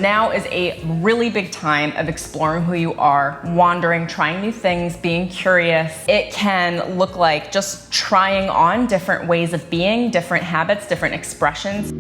Now is a really big time of exploring who you are, wandering, trying new things, being curious. It can look like just trying on different ways of being, different habits, different expressions.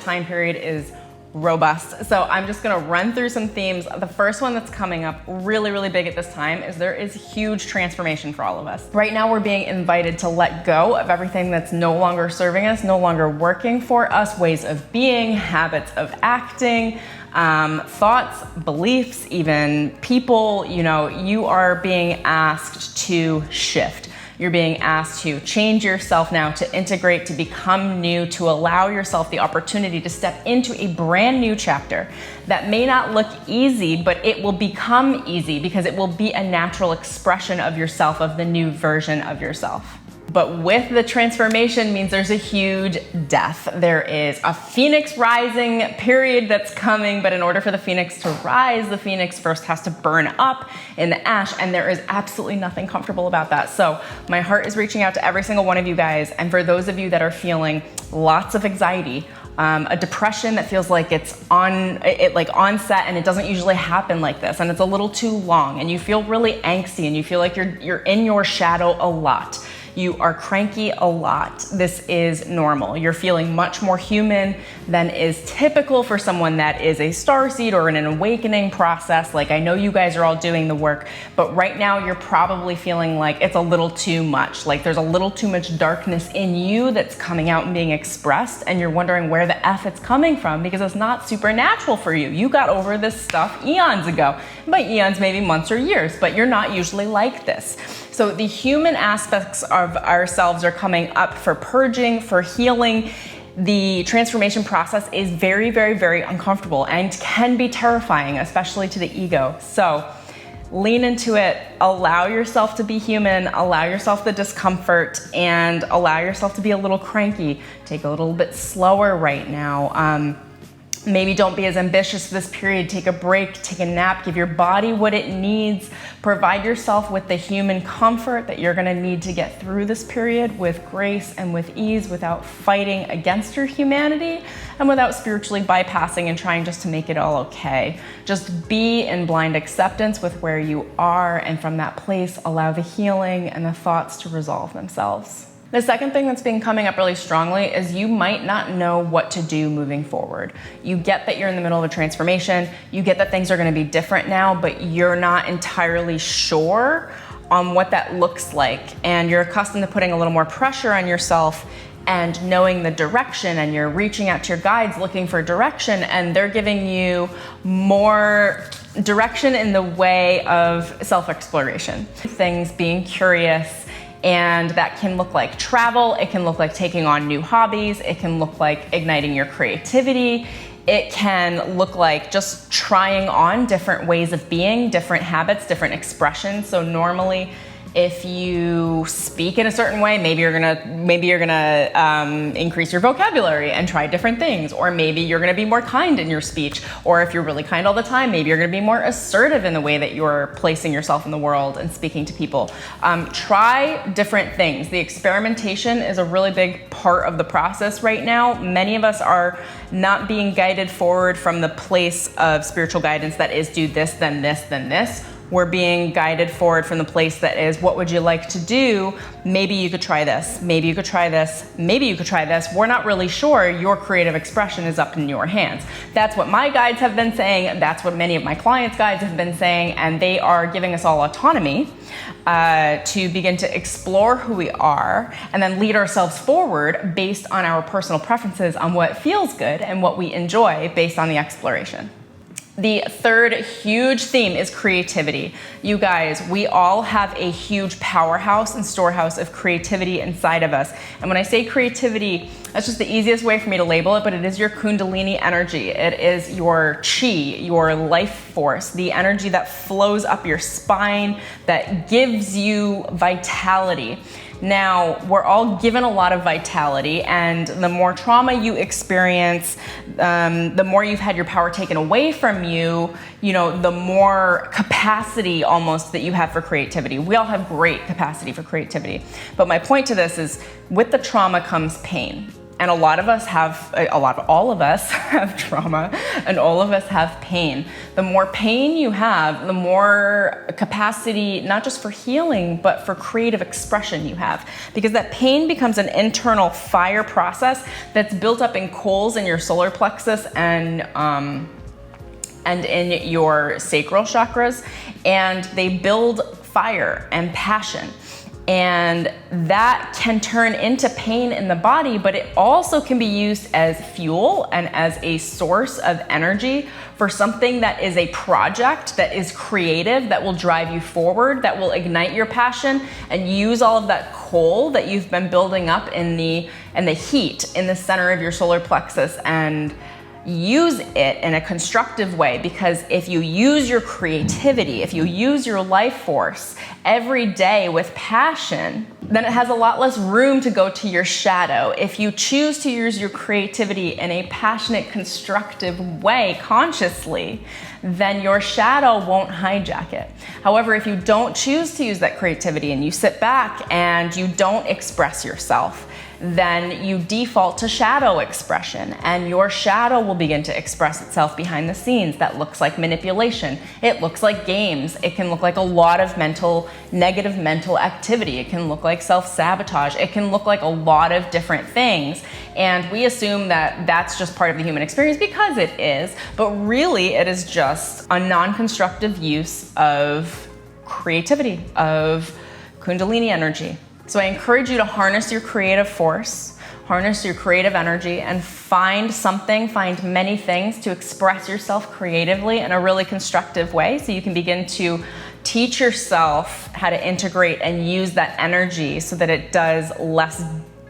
Time period is robust. So I'm just gonna run through some themes. The first one that's coming up really big at this time is there is huge transformation for all of us. Right now we're being invited to let go of everything that's no longer serving us, no longer working for us, ways of being, habits of acting, thoughts, beliefs, even people. You know, you are being asked to shift. You're being asked to change yourself now, to integrate, to become new, to allow yourself the opportunity to step into a brand new chapter that may not look easy, but it will become easy because it will be a natural expression of yourself, of the new version of yourself. But with the transformation means there's a huge death. There is a phoenix rising period that's coming, but in order for the phoenix to rise, the phoenix first has to burn up in the ash, and there is absolutely nothing comfortable about that. So my heart is reaching out to every single one of you guys, and for those of you that are feeling lots of anxiety, a depression that feels like it's onset and it doesn't usually happen like this, and it's a little too long, and you feel really angsty and you feel like you're in your shadow a lot. You are cranky a lot. This is normal. You're feeling much more human than is typical for someone that is a starseed or in an awakening process. Like, I know you guys are all doing the work, but right now you're probably feeling like it's a little too much. Like there's a little too much darkness in you that's coming out and being expressed, and you're wondering where the F it's coming from because it's not supernatural for you. You got over this stuff eons ago. By eons, maybe months or years, but you're not usually like this. So the human aspects of ourselves are coming up for purging, for healing. The transformation process is very uncomfortable and can be terrifying, especially to the ego. So lean into it, allow yourself to be human, allow yourself the discomfort, and allow yourself to be a little cranky. Take a little bit slower right now. Maybe don't be as ambitious this period. Take a break, take a nap, give your body what it needs. Provide yourself with the human comfort that you're gonna need to get through this period with grace and with ease, without fighting against your humanity and without spiritually bypassing and trying just to make it all okay. Just be in blind acceptance with where you are, and from that place, allow the healing and the thoughts to resolve themselves. The second thing that's been coming up really strongly is you might not know what to do moving forward. You get that you're in the middle of a transformation. You get that things are going to be different now, but you're not entirely sure on what that looks like. And you're accustomed to putting a little more pressure on yourself and knowing the direction, and you're reaching out to your guides looking for direction, and they're giving you more direction in the way of self-exploration. Things, being curious. And that can look like travel, it can look like taking on new hobbies, it can look like igniting your creativity, it can look like just trying on different ways of being, different habits, different expressions. So normally, if you speak in a certain way, maybe you're gonna increase your vocabulary and try different things, or maybe you're gonna be more kind in your speech, or if you're really kind all the time, maybe you're gonna be more assertive in the way that you're placing yourself in the world and speaking to people. Try different things. The experimentation is a really big part of the process right now. Many of us are not being guided forward from the place of spiritual guidance that is do this, then this, then this. We're being guided forward from the place that is, what would you like to do? Maybe you could try this. Maybe you could try this. Maybe you could try this. We're not really sure. Your creative expression is up in your hands. That's what my guides have been saying. That's what many of my clients' guides have been saying. And they are giving us all autonomy to begin to explore who we are and then lead ourselves forward based on our personal preferences on what feels good and what we enjoy based on the exploration. The third huge theme is creativity. You guys, we all have a huge powerhouse and storehouse of creativity inside of us. And when I say creativity, that's just the easiest way for me to label it, but it is your Kundalini energy. It is your chi, your life force, the energy that flows up your spine, that gives you vitality. Now, we're all given a lot of vitality, and the more trauma you experience, the more you've had your power taken away from you, the more capacity almost that you have for creativity. We all have great capacity for creativity. But my point to this is, with the trauma comes pain. And all of us have trauma, and all of us have pain. The more pain you have, the more capacity, not just for healing, but for creative expression you have. Because that pain becomes an internal fire process that's built up in coals in your solar plexus and in your sacral chakras, and they build fire and passion. And that can turn into pain in the body, but it also can be used as fuel and as a source of energy for something that is a project that is creative, that will drive you forward, that will ignite your passion, and use all of that coal that you've been building up in the heat in the center of your solar plexus, and use it in a constructive way. Because if you use your creativity, if you use your life force every day with passion, then it has a lot less room to go to your shadow. If you choose to use your creativity in a passionate, constructive way consciously, then your shadow won't hijack it. However, if you don't choose to use that creativity and you sit back and you don't express yourself, then you default to shadow expression, and your shadow will begin to express itself behind the scenes. That looks like manipulation. It looks like games. It can look like a lot of negative mental activity. It can look like self-sabotage. It can look like a lot of different things. And we assume that that's just part of the human experience, because it is, but really it is just a non-constructive use of creativity, of Kundalini energy. So I encourage you to harness your creative force, harness your creative energy, and find many things to express yourself creatively in a really constructive way, so you can begin to teach yourself how to integrate and use that energy so that it does less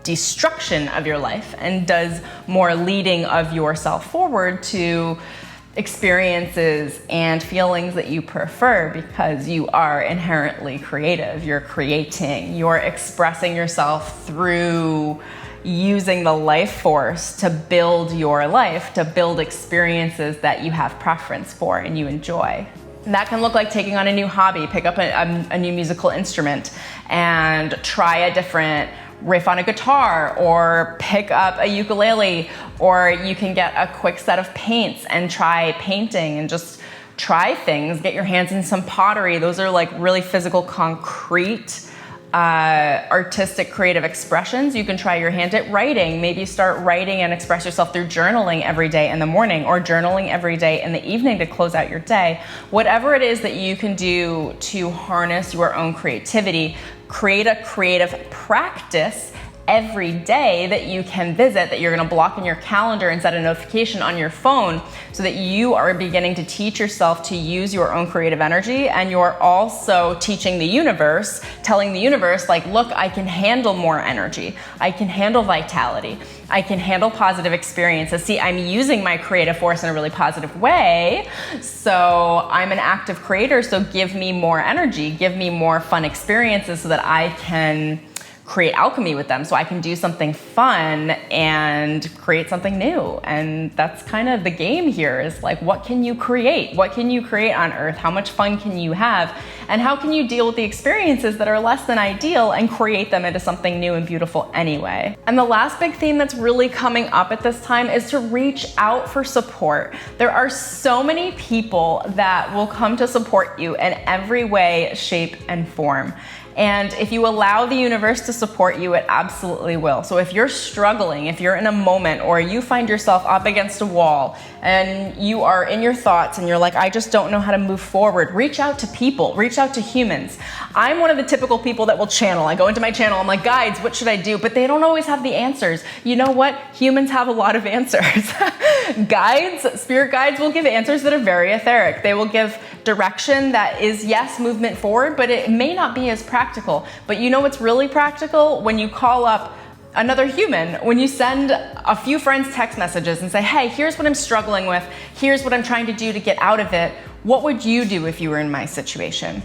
destruction of your life and does more leading of yourself forward to experiences and feelings that you prefer, because you are inherently creative. You're creating, you're expressing yourself through using the life force to build your life, to build experiences that you have preference for and you enjoy. And that can look like taking on a new hobby, pick up a new musical instrument and try a different riff on a guitar, or pick up a ukulele, or you can get a quick set of paints and try painting and just try things. Get your hands in some pottery. Those are like really physical, concrete, artistic, creative expressions. You can try your hand at writing. Maybe start writing and express yourself through journaling every day in the morning, or journaling every day in the evening to close out your day. Whatever it is that you can do to harness your own creativity, create a creative practice every day that you can visit, that you're going to block in your calendar and set a notification on your phone, so that you are beginning to teach yourself to use your own creative energy. And you're also teaching the universe, telling the universe, like, look, I can handle more energy. I can handle vitality. I can handle positive experiences. See, I'm using my creative force in a really positive way. So I'm an active creator. So give me more energy, give me more fun experiences, so that I can create alchemy with them, so I can do something fun and create something new. And that's kind of the game here, is like, what can you create? What can you create on Earth? How much fun can you have? And how can you deal with the experiences that are less than ideal and create them into something new and beautiful anyway? And the last big theme that's really coming up at this time is to reach out for support. There are so many people that will come to support you in every way, shape, and form. And if you allow the universe to support you, it absolutely will. So if you're struggling, if you're in a moment, or you find yourself up against a wall and you are in your thoughts and you're like, I just don't know how to move forward, reach out to people, reach out to humans. I'm one of the typical people that will channel. I go into my channel, I'm like, guides, what should I do? But they don't always have the answers. You know what? Humans have a lot of answers. Guides, spirit guides will give answers that are very etheric. They will give direction that is, yes, movement forward, but it may not be as practical. But you know what's really practical? When you call up another human, when you send a few friends text messages and say, hey, here's what I'm struggling with, here's what I'm trying to do to get out of it. What would you do if you were in my situation?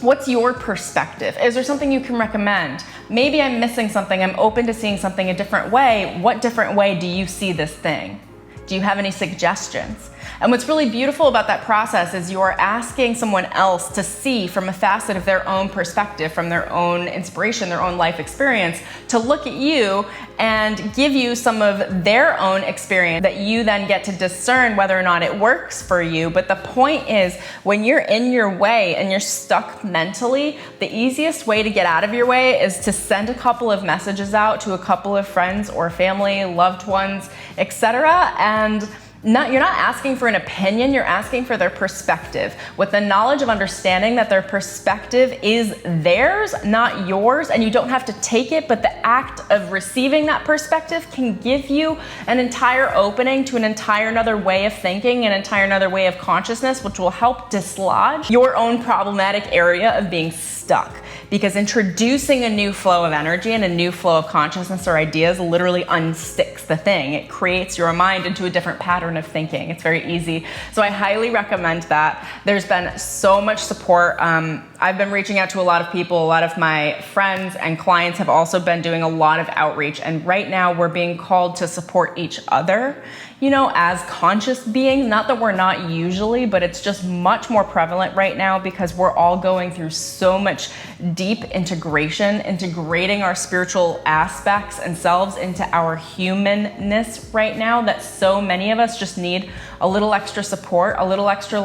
What's your perspective? Is there something you can recommend? Maybe I'm missing something. I'm open to seeing something a different way. What different way do you see this thing? Do you have any suggestions? And what's really beautiful about that process is you're asking someone else to see from a facet of their own perspective, from their own inspiration, their own life experience, to look at you and give you some of their own experience that you then get to discern whether or not it works for you. But the point is, when you're in your way and you're stuck mentally, the easiest way to get out of your way is to send a couple of messages out to a couple of friends or family, loved ones, etc. And you're not asking for an opinion, you're asking for their perspective, with the knowledge of understanding that their perspective is theirs, not yours, and you don't have to take it, but the act of receiving that perspective can give you an entire opening to an entire another way of thinking, an entire another way of consciousness, which will help dislodge your own problematic area of being stuck. Because introducing a new flow of energy and a new flow of consciousness or ideas literally unsticks the thing. It creates your mind into a different pattern of thinking. It's very easy. So I highly recommend that. There's been so much support. I've been reaching out to a lot of people. A lot of my friends and clients have also been doing a lot of outreach. And right now we're being called to support each other, as conscious beings. Not that we're not usually, but it's just much more prevalent right now because we're all going through so much deep integration, integrating our spiritual aspects and selves into our humanness right now, that so many of us just need a little extra support, a little extra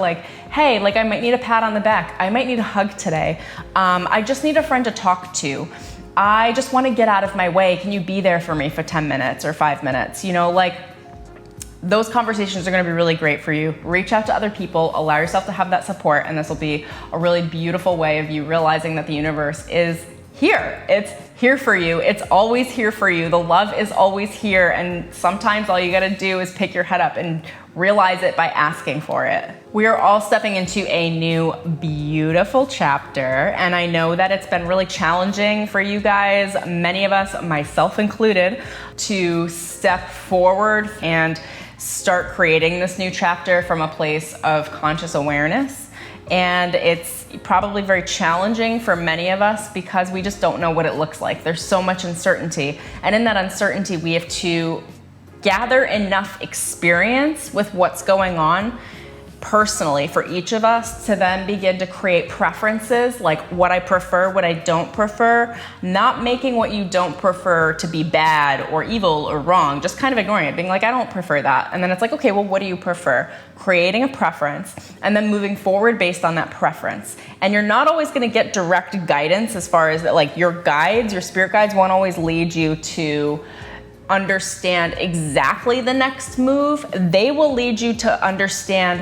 hey, I might need a pat on the back. I might need a hug today. I just need a friend to talk to. I just want to get out of my way. Can you be there for me for 10 minutes or 5 minutes? Those conversations are going to be really great for you. Reach out to other people, allow yourself to have that support, and this will be a really beautiful way of you realizing that the universe is here. It's here for you. It's always here for you. The love is always here, and sometimes all you got to do is pick your head up and realize it by asking for it. We are all stepping into a new beautiful chapter, and I know that it's been really challenging for you guys, many of us, myself included, to step forward and start creating this new chapter from a place of conscious awareness. And it's probably very challenging for many of us because we just don't know what it looks like. There's so much uncertainty. And in that uncertainty, we have to gather enough experience with what's going on personally for each of us to then begin to create preferences, like what I prefer, what I don't prefer, not making what you don't prefer to be bad or evil or wrong, just kind of ignoring it, being like, I don't prefer that. And then it's like, okay, well, what do you prefer? Creating a preference and then moving forward based on that preference. And you're not always going to get direct guidance as far as that, your guides, your spirit guides won't always lead you to understand exactly the next move. They will lead you to understand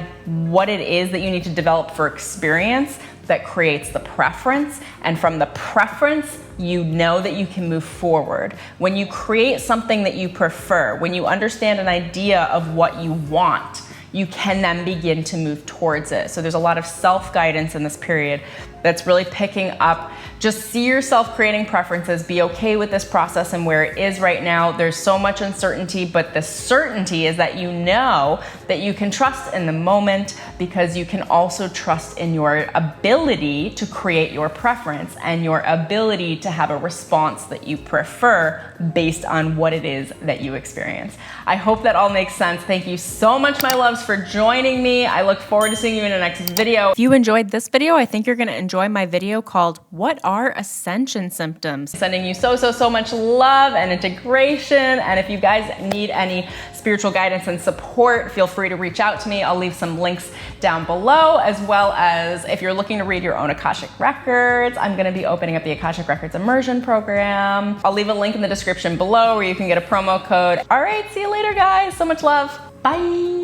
what it is that you need to develop for experience that creates the preference. And from the preference, you know that you can move forward. When you create something that you prefer, when you understand an idea of what you want, you can then begin to move towards it. So there's a lot of self-guidance in this period that's really picking up. Just see yourself creating preferences, be okay with this process and where it is right now. There's so much uncertainty, but the certainty is that you know that you can trust in the moment, because you can also trust in your ability to create your preference and your ability to have a response that you prefer based on what it is that you experience. I hope that all makes sense. Thank you so much, my loves, for joining me. I look forward to seeing you in the next video. If you enjoyed this video, I think you're going to enjoy my video called What Are Ascension Symptoms? Sending you so much love and integration. And if you guys need any spiritual guidance and support, feel free to reach out to me. I'll leave some links down below, as well as if you're looking to read your own Akashic Records, I'm going to be opening up the Akashic Records Immersion program. I'll leave a link in the description below where you can get a promo code. All right, see you later, guys. So much love. Bye.